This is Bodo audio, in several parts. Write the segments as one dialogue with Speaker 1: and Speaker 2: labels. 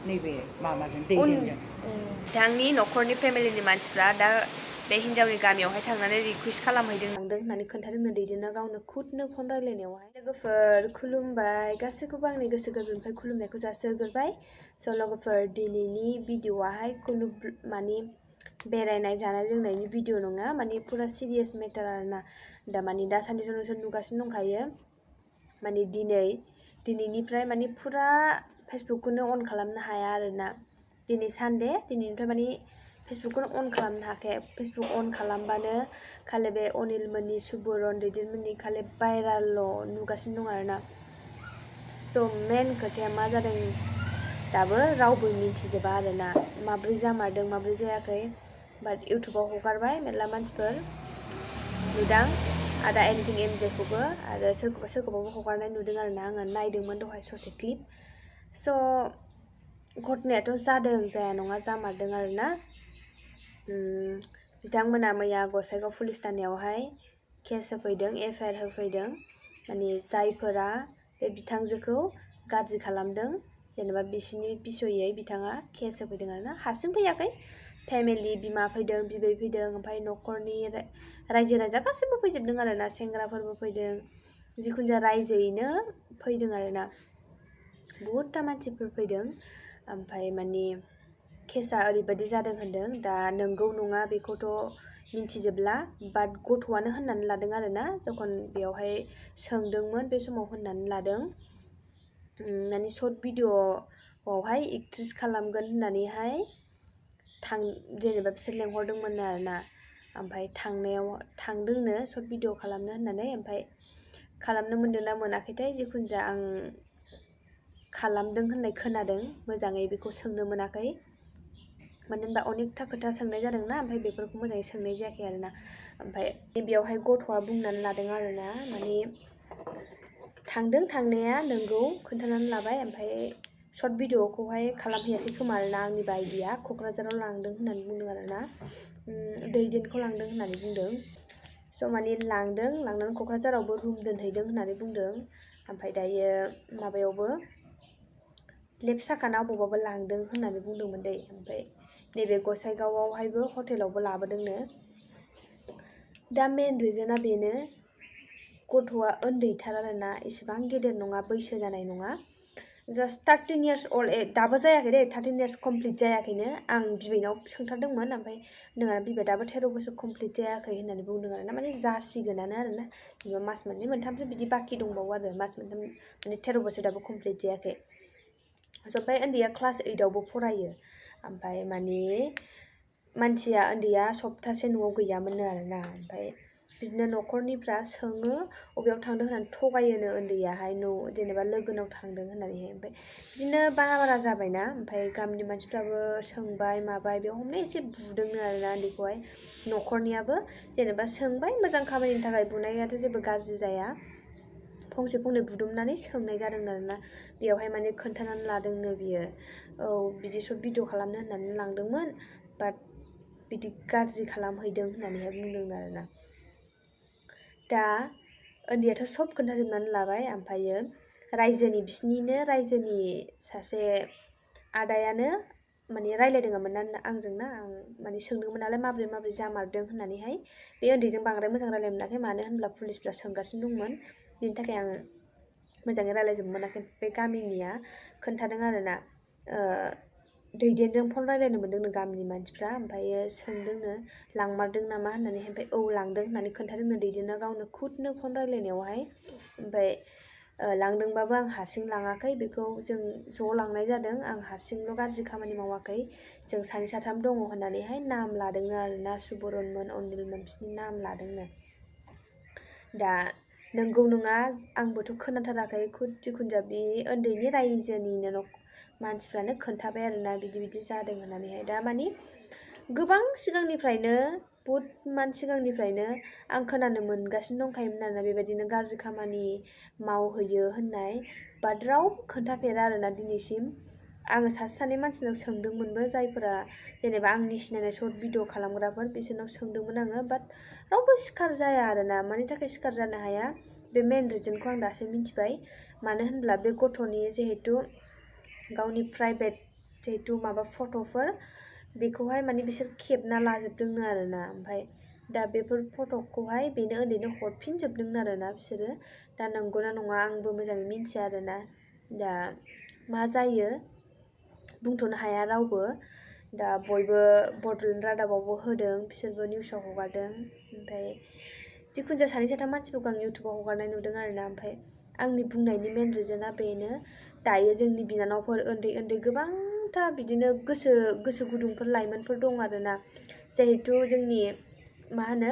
Speaker 1: नैबे माबाजों दैदेनजों
Speaker 2: बिथांनि न'खरनि फेमिलिनि मानसिफ्रा दा बे हिनजावनि गामियावहाय थांनानै रिकुवेस्ट खालामहैदों होननानै खोन्थादोंनो दैदेना गावनो खुदनो फन रायलायनायावहाय लोगोफोर खुलुमबाय गासैखौबो आंनि गोसो गोरबोनिफ्राय खुलुमनायखौ जासिहरग्रोबाय स' लोगोफोर दिनैनि भिडिअ'आहाय खुनु माने बेरायनाय जानाय लोंनायनि भिडिअ नङा माने पुरा सिरियास मेटार आरोना दा माने दासान्दि नोंसोर नुगासिनो दंखायो माने दिनैनिफ्राय माने पुरा फेसबुकखौनो अन खालामनो हाया आरोना दिनै सानडे दिनैनिफ्राय माने फेसबुकखौनो अन खालामनो हाखाया फेसबुक अन खालामबानो खालि बे अनिल मोननि सुबुरन दैदेनमोननि खालि भाइरालल' नुगासिनो दं आरोना स' मेन खोथाया मा जादों दाबो रावबो मिन्थिजोबा आरोना माब्रै जामारदों माब्रै जायाखै बाट इउटुबाव हगारबाय मेरला मानसिफोर नुदां आदा एनिथिं एमजेखौबो आरो सोरखौबाबो हगारनाय नुदों आरोना आङो नायदोंमोन दहाय ससे क्लिप स' घटनायाथ' जादों जाया नङा जामारदों आरोना बिथांमोना मैया गसाइगाव पुलिस थानायावहाय केस होफैदों एफआइआर होफैदों माने जायफोरा बे बिथांजोखौ गाज्रि खालामदों जेनेबा बिसिनि बिसयै बिथाङा केस होफैदों आरोना हारसिं फैयाखै फेमिलि बिमा फैदों बिबै फैदों ओमफ्राय न'खरनि रायजो राजा गासैबो फैजोबदों आरोना सेंग्राफोरबो फैदों जिखुनु जाया रायजोयैनो फैदों आरोना बहुतथा मानसिफोर फैदों ओमफ्राय माने केसा ओरैबायदि जादों होनदों दा नंगौ नङा बेखौथ' मिन्थिजोबला बाट गथ'आनो होननानै लादों आरोना जखन बेयावहाय सोंदोंमोन बे समाव होननानै लादों माने सर्ट भिडिअ'आवहाय एक्ट्रेस खालामगोन होननानैहाय जेनेबा बिसोर लेंहरदोंमोन आरोना ओमफ्राय थांदोंनो सर्ट भिडिअ' खालामनो होननानै ओमफ्राय खालामनो मोनदोंना मोनाखैथाय जिखुनु जाया आं खालामदों होननाय खोनादों मोजाङै बेखौ सोंनो मोनाखै मानो होनबा अनेकथा खोथा सोंनाय जादोंना ओमफ्राय बेफोरखौ मोजाङै सोंनाय जायाखै आरोना ओमफ्राय बेयावहाय गथ'आ बुंनानै लादों आरोना माने थांदों थांनाया नोंगौ खोन्थानानै लाबाय ओमफ्राय सर्ट भिडिअ'खौहाय खालामहैयाखै खोमा आरोना आंनि बायदिया क'क्राझाराव लांदों होननानै बुंदों आरोना दैदेनखौ लांदों होननानै बुंदों स' माने लांनानै क'क्राझारावबो रुम दोनहैदों होननानै बुंदों ओमफ्राय दायो माबायावबो लेफ्ट साखाना बबावबा लांदों होननानै बुंदोंमोन दै ओमफ्राय नैबे गसाइगावआवहायबो हटेलावबो लाबोदोंनो दा मेन रिजोना बेनो गथ'आ उन्दैथार आरोना इसेबां गेदेर नङा बैसो जानाय नङा जास्ट 13 years old दाबो जायाखै दे 13 years कमप्लिट जायाखैनो आं बिबैनाव सोंथारदोंमोन ओमफ्राय नोंहा बिबैया दाबो 13 बोसोर कमप्लिट जायाखै होननानै बुंदों आरोना माने जासिगोनानो आरोना जेनेबा मास मोननै मोनथामसो बिदि बाखि दंबावो आरो मास मोनथाम माने 13 बोसोर दाबो कमप्लिट जायाखै ओमफ्राय उन्दैया क्लास 8आवबो फरायो ओमफ्राय माने मानसिया उन्दैया सप्तासे न'आव गैयामोननो आरोना ओमफ्राय बिदिनो न'खरनिफ्रा सोङो अबेयाव थांदों होननानै थगायोनो उन्दैयाहाय जेनेबा लोगोनाव थांदों होननानैहाय ओमफ्राय बिदिनो बारा जाबायना ओमफ्राय गामिनि मानसिफ्राबो सोंबाय माबाय बेयावनो एसे बुदोंनो आरोना उन्दैखौहाय न'खरनियाबो जेनेबा सोंबाय मोजां खामानिनि थाखाय बुनायाथ' जेबो गाज्रि जाया फंसे फंनै बुदुमनानै सोंनाय जादों आरोना बेयावहाय माने खोन्थानानै लादोंनो बियो औ बिदि सर्ट भिडिअ खालामनो होननानै लांदोंमोन बाट बिदि गाज्रि खालामहैदों होननानैहाय बुंदों आरोना दा उन्दैयाथ' सब खोन्थाजोबनानै लाबाय ओमफ्रायो बिसिनिनो रायजोनि सासे आदायानो माने रायलायदोंमोन आंजोंना आं माने सोंदोंमोन नालाय माब्रै जामारदों होननानैहाय बे उन्दैजों बांद्राय मोजां रायलायनो मोनाखै मानो होनब्ला पुलिसफ्रा सोंगासिनो दंमोन बिनि थाखाय आं मोजाङै रायलायजोबनो मोनाखै बे गामिनिया खोन्थादों आरोना दैदेनजों फन रायलायनो मोनदोंनो गामिनि मानसिफ्रा ओमफ्रायो सोंदोंनो लांमारदों नामा होननानै ओमफ्राय औ लांदों होननानै खोन्थादोंनो दैदेना गावनो खुदनो फन रायलायनायावहाय ओमफ्राय लांदोंबाबो आं हारसिं लाङाखै बेखौ जों ज' लांनाय जादों आं हारसिंल' गाज्रि खामानि मावाखै जों सानै साथाम दङ होननानैहाय नाम लादोंनो आरोना सुबरनमोन अनिलमोन बिसोरनि नाम लादोंनो दा नंगौ नङा आंबोथ' खोनाथाराखै जिखुनु जाया बे उन्दैनि रायजोनिनो मानसिफ्रानो खोन्थाबाय आरोना बिदि जादों होननानैहाय दा माने गोबां सिगांनिफ्रायनो बहुद सिगांनिफ्रायनो आं खोनानो मोनगासिनो दंखायोमोन आरोना बेबायदिनो गाज्रि खामानि मावहैयो होननाय बाट रावबो खोन्थाफेरा आरोना दिनैसिम आङो सासे सानै मानसिनाव सोंदोंमोनबो जायफोरा जेनेबा आंनि सिनायनाय सर्ट भिडिअ खालामग्राफोर बिसोरनाव सोंदोंमोन आङो बाट रावबो सिखार जाया आरोना मानि थाखाय सिखार जानो हाया बे मेन रिजनखौ आं दासो मिन्थिबाय मानो होनब्ला बे गथ'नि जिहेतु गावनि प्राइभेट जिहेतु माबा फट'फोर बेखौहाय माने बिसोर खेबना लाजोबदोंनो आरोना ओमफ्राय दा बेफोर फट'खौहाय बेनो उन्दैनो हरफिनजोबदोंनो आरोना बिसोरो दा नंगौना नङा आंबो मोजाङै मिन्थिया आरोना दा मा जायो बुंथ'नो हाया रावबो दा बयबो बड'लेण्ड रादाबावबो होदों बिसोरबो निउसाव हगारदों ओमफ्राय जिखुनु जाया सानै साथाम मानसिफोरखौ आं इउटुबाव हगारनाय नुदों आरोना ओमफ्राय आंनि बुंनायनि मेन रिजोना बेनो दायो जोंनि बिनानावफोर उन्दै उन्दै गोबांथा बिदिनो गोसो गुदुंफोर लाइमोनफोर दं आरोना जिहेतु जोंनि मा होनो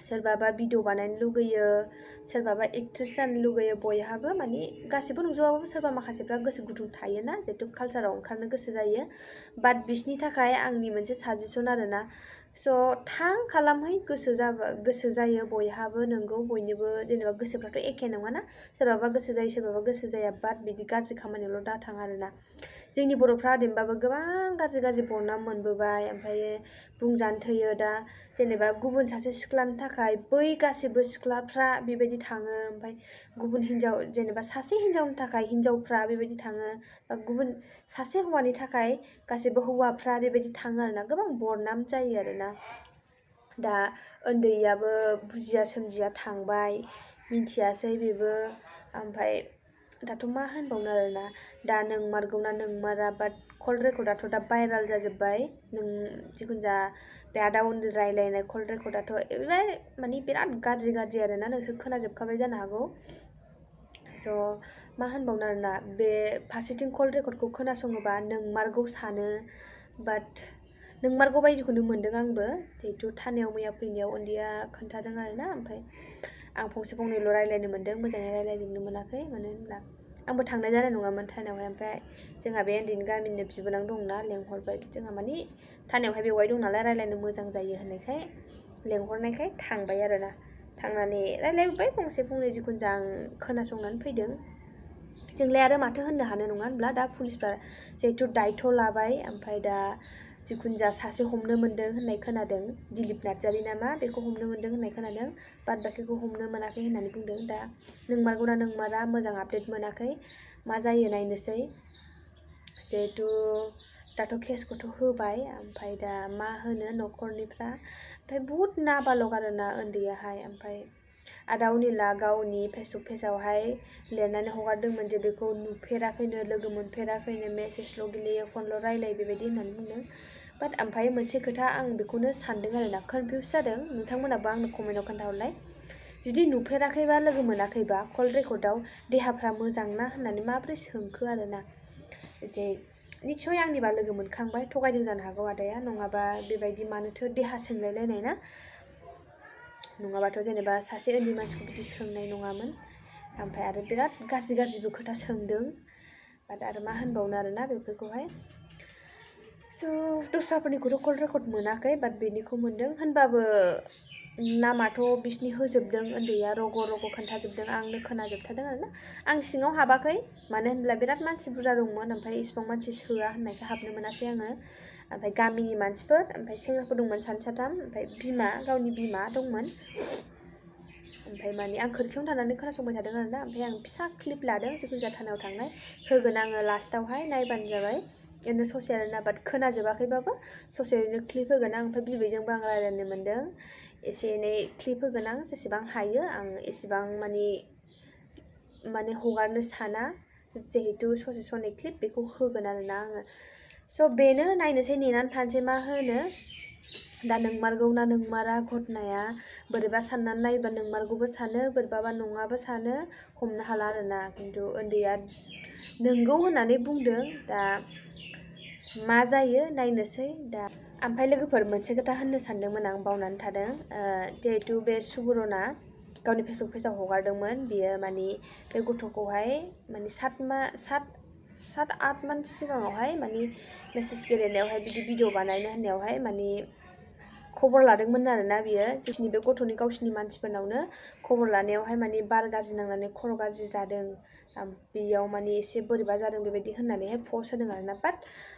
Speaker 2: सोरबाबा भिडिअ बानायनो लुगैयो सोरबाबा एक्ट्रेस जानो लुगैयो बयहाबो माने गासिबो नंजोबाबाबो सोरबा माखासेफ्रा गोसो गुदुं थायोना जिहेतु कालचाराव ओंखारनो गोसो जायो बाट बिसोरनि थाखाय आंनि मोनसे साजेसन आरोना स' थां खालामहै गोसो जायो बयहाबो नंगौ बयनिबो जेनेबा गोसोफ्राथ' एखे नङाना सोरबाबा गोसो जायो सोरबाबा गोसो जाया बाट बिदि गाज्रि खामानियावल' दाथां आरोना जोंनि बर'फ्रा ओरैनोबाबो गोबां गाज्रि बरनाम मोनबोबाय ओमफ्राय बुंजानो थोयो दा जेनेबा गुबुन सासे सिख्लानि थाखाय बै गासिबो सिख्लाफ्रा बेबायदि थाङो ओमफ्राय गुबुन हिन्जाव जेनेबा सासे हिन्जावनि थाखाय हिन्जावफ्रा बेबायदि थाङो बा गुबुन सासे हौवानि थाखाय गासिबो हौवाफ्रा बेबायदि थाङो आरोना गोबां बरनाम जायो आरोना दा उन्दैयाबो बुजिया सोमजिया थांबाय मिन्थियासै बेबो ओमफ्राय दाथ' मा होनबावनो आरोना दा नंमारगौना नंमारा बाट कल रेकर्डआथ' दा भाइराल जाजोब्बाय नों जिखुनु जा बे आदा उन्दै रायलायनाय कल रेकर्डआथ' माने बिराद गाज्रि आरोना नोंसोर खोनाजोबखाबाय जानो हागौ स' मा होनबावनो आरोना बे फारसेथिं कल रेकर्डखौ खोनासङोबा नंमारगौ सानो बाट नंमारगौ बायदिखौनो मोन्दों आंबो जिहेतु थानायाव मैया फैनायाव उन्दैया खोन्थादों आरोना ओमफ्राय आं फंसे फंनैल' रायलायनो मोन्दों मोजाङै रायलायजोबनो मोनाखै मानो होनब्ला आंबो थांनाय जानाय नङामोन थानायावहाय ओमफ्राय जोंहा बे उन्दैनि गामिनिनो बिबोनां दंना लेंहरबाय जोंहा माने थानायावहाय बेवाय दं नालाय रायलायनो मोजां जायो होननायखाय लेंहरनायखाय थांबाय आरोना थांनानै रायलायबाय फंसे फंनै जिखुनु जा आं खोनासंनानै फैदों जोंलाय आरो माथो होननो हानो नङा होनब्ला दा पुलिसफ्रा जिहेतु दायथ' लाबाय ओमफ्राय दा जिखुनु जा सासे हमनो मोन्दों होननाय खोनादों दिलीप नार्जारी नामा बेखौ हमनो मोन्दों होननाय खोनादों बाद बाखिखौ हमनो मोनाखै होननानै बुंदों दा नंमारगौना नंमारा मोजां आपडेट मोनाखै मा जायो नायनोसै जिहेतु दाथ' केसखौथ' होबाय ओमफ्राय दा मा होनो न'खरनिफ्रा ओमफ्राय बहुद नाबालग आरोना उन्दैयाहाय ओमफ्राय आदा अनिला गावनि फेसबुक पेजावहाय लिरनानै हगारदोंमोन जे बेखौ नुफेराखैनो लोगो मोनफेराखैनो मेसेजल' गेलेयो फनल' रायलायो बेबायदि होननानै बुंदों बाट ओमफ्राय मोनसे खोथा आं बेखौनो सानदों आरोना कनफिउस जादों नोंथांमोनाबो आंनो कमेन्टआव खोन्थाहरलाय जुदि नुफेराखैबा लोगो मोनाखैबा कल रेकर्डआव देहाफ्रा मोजां ना होननानै माबोरै सोंखो आरोना जे निस्सय आंनिबा लोगो मोनखांबाय थगायदों जानो हागौ आदाया नङाबा बेबायदि मानोथो देहा सोंलायलायनाय ना नङाबाथ' जेनेबा सासे उन्दै मानसिखौ बिदि सोंनाय नङामोन ओमफ्राय आरो बिराद गाज्रिबो खोथा सोंदों बाट आरो मा होनबावनो आरोना बेफोरखौहाय स' दस्राफोरनिखौथ' कल रेकर्ड मोनाखै बाट बेनिखौ मोन्दों होनबाबो नामाथ' बिसिनि होजोबदों उन्दैया रग' खोन्थाजोबदों आंनो खोनाजोबथारदों आरोना आं सिङाव हाबाखै मानो होनब्ला बिराद मानसि बुरजा दंमोन ओमफ्राय इसिबां मानसि सोआ होननायखाय हाबनो मोनासै आङो ओमफ्राय गामिनि मानसिफोर ओमफ्राय सेंग्राफोर दंमोन सानै साथाम ओमफ्राय गावनि बिमा दंमोन ओमफ्राय माने आं खोरखियावनो थानानै खोनासंबाय थादों आरोना ओमफ्राय आं फिसा क्लिप लादों जिखुनु जाया थानायाव थांनाय होगोन आङो लास्टावहाय नायबानो जाबाय ओरैनो ससे आरोना बाट खोनाजोबाखैबाबो ससे ओरैनो क्लिप होगोन आं ओमफ्राय बिबैजोंबो आं रायलायनो मोन्दों एसे एनै क्लिप होगोन आं जेसेबां हायो आं एसेबां माने हगारनो साना जिहेतु ससे सनै क्लिप बेखौ होगोन आरोना आङो स' बेनो नायनोसै नेनानै थानोसै मा होनो दा नंमारगौना नंमारा घटनाया बोरैबा साननानै नायोबा नंमारगौबो सानो बोरैबाबा नङाबो सानो हमनो हाला आरोना खिन्थु उन्दैया नंगौ होननानै बुंदों दा मा जायो नायनोसै दा ओमफ्राय लोगोफोर मोनसे खोथा होननो सानदोंमोन आं बावनानै थादों जिहेतु बे सुबुरना गावनि फेसबुक पेजाव हगारदोंमोन बियो माने बे गथ'खौहाय माने 7-8 मान्थ सिगाङावहाय माने मेसेज गेलेनायावहाय बिदि भिडिअ बानायनो होननायावहाय माने खबर लादोंमोन आरोना बियो जिखिनि बे गथ'नि गावसिनि मानसिफोरनावनो खबर लानायावहाय माने बार गाज्रि नांनानै खर' गाज्रि जादों बेयाव माने एसे बोरैबा जादों बेबायदि होननानैहाय पस्ट होदों आरोना बाट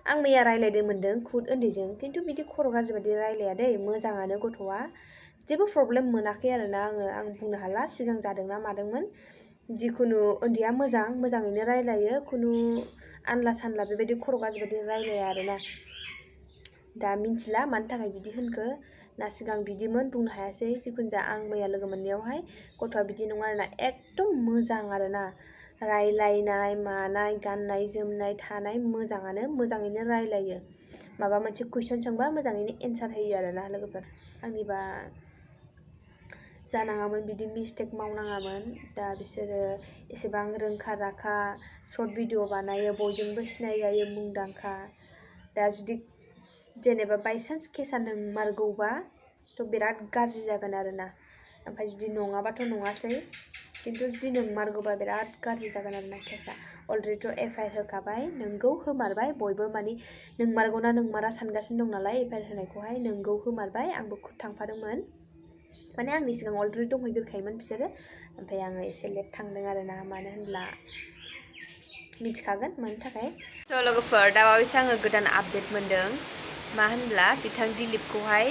Speaker 2: आं मैया रायलायदों मोन्दों खुद उन्दैजों खिन्थु बिदि खर' गाज्रि बायदि रायलाया दै मोजाङानो गथ'आ जेबो प्रब्लेम मोनाखै आरोना आं बुंनो हाला सिगां जादोंना मादोंमोन जिखुनु उन्दैया मोजाङैनो रायलायो खुनु आनला सानला बेबायदि खर' गाज्रि बायदि रायलाया आरोना दा मिन्थिला मानि थाखाय बिदि होनखो ना सिगां बिदिमोन बुंनो हायासै जिखुनु जा आं मैया लोगो मोननायावहाय गथ'आ बिदि नङा आरोना एकदम मोजां आरोना रायलायनाय मानाय गाननाय जोमनाय थानाय मोजाङैनो रायलायो माबा मोनसे कुइसन सोंबा मोजाङैनो एन्सार होयो आरोना लोगोफोर आंनिबा जानाङामोन बिदि मिस्टेक मावनाङामोन दा बिसोरो एसेबां रोंखा राखा शर्ट भिडिअ बानायो बयजोंबो सिनायजायो मुंदांखा दा जुदि जेनेबा बायसान्स केसा नंमारगौबा थ' बिराद गाज्रि जागोन आरोना ओमफ्राय जुदि नङाबाथ' नङासै किन्तु जुदि नंमारगौबा बिराद गाज्रि जागोन आरोना केसा अलरेडिथ' एफआइआर होखाबाय नोंगौ होमारबाय बयबो माने नंमारगौना नंमारा सानगासिनो दं नालाय एफआइआर होनायखौहाय नोंगौ होमारबाय आंबो थांफादोंमोन माने आंनि सिगां अलरेडि दंहैग्रोखायोमोन बिसोरो ओमफ्राय आङो एसे लेट थांदों आरोना मानो होनब्ला मिथिखागोन मानि थाखाय थ' लोगोफोर दा बावैसो आङो गोदान आपडेट मोनदों मा होनब्ला बिथां दिलीपखौहाय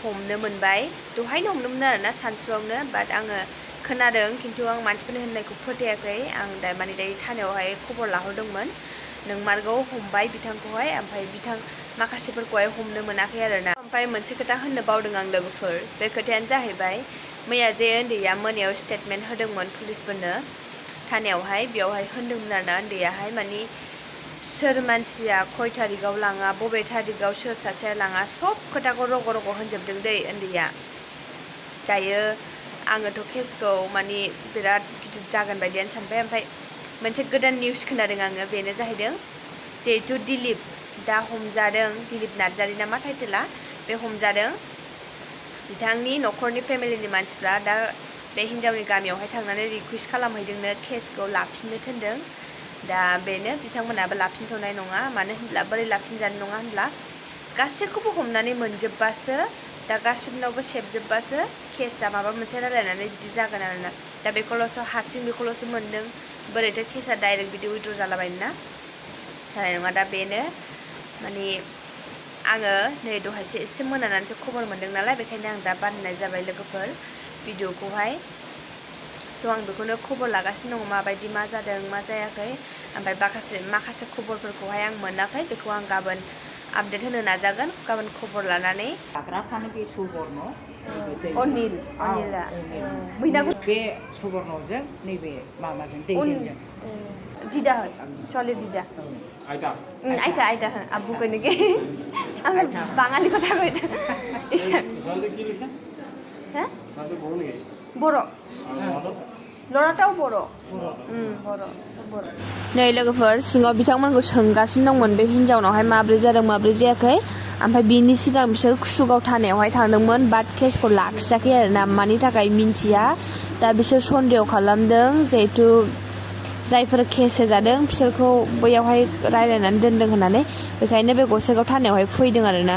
Speaker 2: हमनो मोनबाय दहायनो हमदोंमोन आरोना सानसुआवनो बाट आङो खोनादों किन्तु आं मानसिफोरनि होननायखौ फोथायाखै आं दायो थानायावहाय खबर लाहरदोंमोन नंमारगौ हमबाय बिथांखौहाय ओमफ्राय बिथां माखासेफोरखौहाय हमनो मोनाखै आरोना ओमफ्राय मोनसे खोथा होननो बावदों आं लोगोफोर बे खोथायानो जाहैबाय मैया जे उन्दैया मोनायाव स्टेटमेन्ट होदोंमोन पुलिसफोरनो थानायावहाय बेयावहाय होनदोंमोन आरोना उन्दैयाहाय माने सोर मानसिया खय थारिखआव लाङा बबे थारिखआव सोर सासेया लाङा सब खोथाखौ रग' होनजोबदों दै उन्दैया दायो आङोथ' केसखौ माने बिराद गिदिर जागोन बायदियानो सानबाय ओमफ्राय मोनसे गोदान निउस खोनादों आङो बेनो जाहैदों जिहेथु दिलीप दा हमजादों दिलीप नार्जारी ना मा टाइटेला बे हमजादों बिथांनि न'खरनि फेमिलिनि मानसिफ्रा दा बे हिन्जावनि गामियावहाय थांनानै रिकुवेस्ट खालामहैदोंनो केसखौ लाफिननो थिनदों दा बेनो बिथांमोनाबो लाफिनथ'नाय नङा मानो होनब्ला बोरै लाफिनजानो नङा होनब्ला गासैखौबो हमनानै मोनजोबबासो दा गासिबनावबो सेबजोबबासो केसआ माबा मोनसे रायलायनानै बिदि जागोन आरोना दा बेखौल'सो मोनदों बोरैथो केसआ डाइरेक्ट बिदि उइथड्र जालाबायनो ना जानाय नङा दा बेनो माने आङो नै दहायसो एसे मोनानानैसो खबर मोनदों नालाय बेखायनो आं दा बानायनाय जाबाय लोगोफोर भिडिअखौहाय स' आं बेखौनो खबर लागासिनो दङ माबायदि मा जादों मा जायाखै ओमफ्राय माखासे खबरफोरखौहाय आं मोनाखै बेखौ आं गाबोन आपडेट होनो नाजागोन गाबोन खबर लानानै
Speaker 1: लाग्राफ्रानो बे सुबर्न
Speaker 2: अनिला
Speaker 1: बे सुबर्नजों नैबे माबाजों दैदेनजों
Speaker 2: दिदा चले दिदा आइटा आबुको निके আমরা বাঙালি কথা কইতে হ্যাঁ বড় লরাটাও বড় বড় नै लोगोफोर सिङाव बिथांमोनखौ सोंगासिनो दंमोन बे हिन्जावनावहाय माब्रै जादों माब्रै जायाखै ओमफ्राय बिनि सिगां बिसोर कुसुगाव थानायावहाय थांदोंमोन बाट केसखौ लाखियाखै आरोना मानि थाखाय मिन्थिया दा बिसोर सन्देह खालामदों जिहेतु जायफोर केस होजादों बिसोरखौ बैयावहाय रायलायनानै दोनदों होननानै बेखायनो बे गसाइगाव थानायावहाय फैदों आरोना